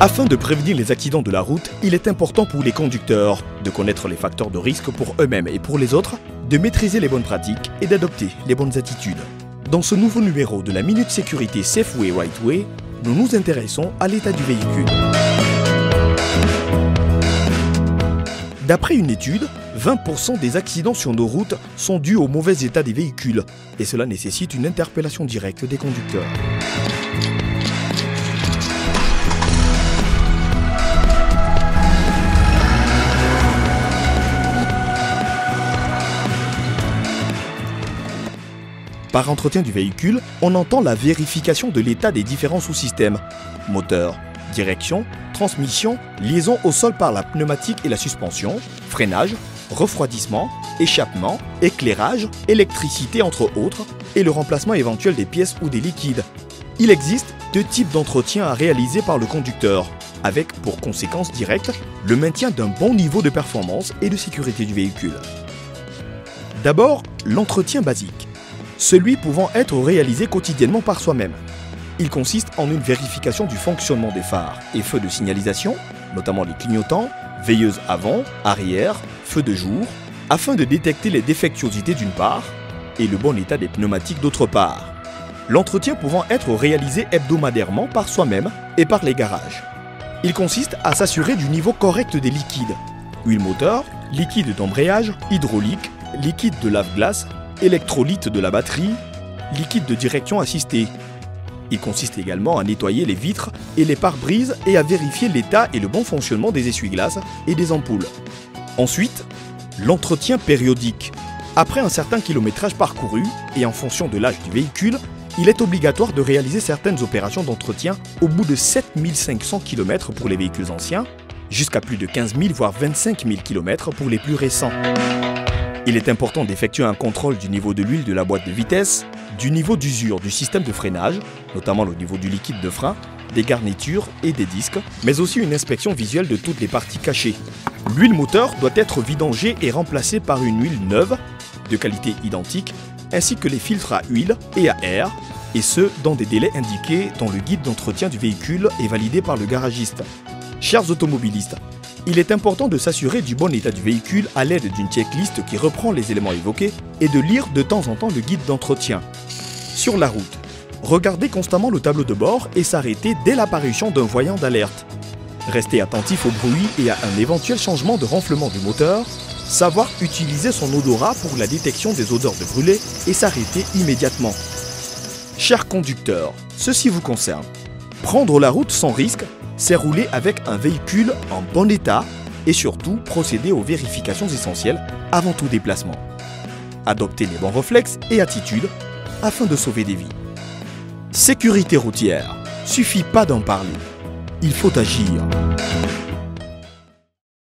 Afin de prévenir les accidents de la route, il est important pour les conducteurs de connaître les facteurs de risque pour eux-mêmes et pour les autres, de maîtriser les bonnes pratiques et d'adopter les bonnes attitudes. Dans ce nouveau numéro de la Minute Sécurité Safeway Right Way, nous nous intéressons à l'état du véhicule. D'après une étude, 20% des accidents sur nos routes sont dus au mauvais état des véhicules et cela nécessite une interpellation directe des conducteurs. Par entretien du véhicule, on entend la vérification de l'état des différents sous-systèmes. Moteur, direction, transmission, liaison au sol par la pneumatique et la suspension, freinage, refroidissement, échappement, éclairage, électricité entre autres, et le remplacement éventuel des pièces ou des liquides. Il existe deux types d'entretien à réaliser par le conducteur, avec pour conséquence directe le maintien d'un bon niveau de performance et de sécurité du véhicule. D'abord, l'entretien basique. Celui pouvant être réalisé quotidiennement par soi-même. Il consiste en une vérification du fonctionnement des phares et feux de signalisation, notamment les clignotants, veilleuses avant, arrière, feux de jour, afin de détecter les défectuosités d'une part et le bon état des pneumatiques d'autre part. L'entretien pouvant être réalisé hebdomadairement par soi-même et par les garages. Il consiste à s'assurer du niveau correct des liquides, huile moteur, liquide d'embrayage, hydraulique, liquide de lave-glace, électrolyte de la batterie, liquide de direction assistée. Il consiste également à nettoyer les vitres et les pare-brises et à vérifier l'état et le bon fonctionnement des essuie-glaces et des ampoules. Ensuite, l'entretien périodique. Après un certain kilométrage parcouru et en fonction de l'âge du véhicule, il est obligatoire de réaliser certaines opérations d'entretien au bout de 7500 km pour les véhicules anciens, jusqu'à plus de 15 000 voire 25 000 km pour les plus récents. Il est important d'effectuer un contrôle du niveau de l'huile de la boîte de vitesse, du niveau d'usure du système de freinage, notamment au niveau du liquide de frein, des garnitures et des disques, mais aussi une inspection visuelle de toutes les parties cachées. L'huile moteur doit être vidangée et remplacée par une huile neuve, de qualité identique, ainsi que les filtres à huile et à air, et ce, dans des délais indiqués dans le guide d'entretien du véhicule et validé par le garagiste. Chers automobilistes, il est important de s'assurer du bon état du véhicule à l'aide d'une checklist qui reprend les éléments évoqués et de lire de temps en temps le guide d'entretien. Sur la route, regardez constamment le tableau de bord et s'arrêter dès l'apparition d'un voyant d'alerte. Restez attentif au bruit et à un éventuel changement de renflement du moteur, savoir utiliser son odorat pour la détection des odeurs de brûlé et s'arrêter immédiatement. Chers conducteurs, ceci vous concerne. Prendre la route sans risque, c'est rouler avec un véhicule en bon état et surtout procéder aux vérifications essentielles avant tout déplacement. Adoptez les bons réflexes et attitudes afin de sauver des vies. Sécurité routière, suffit pas d'en parler, il faut agir.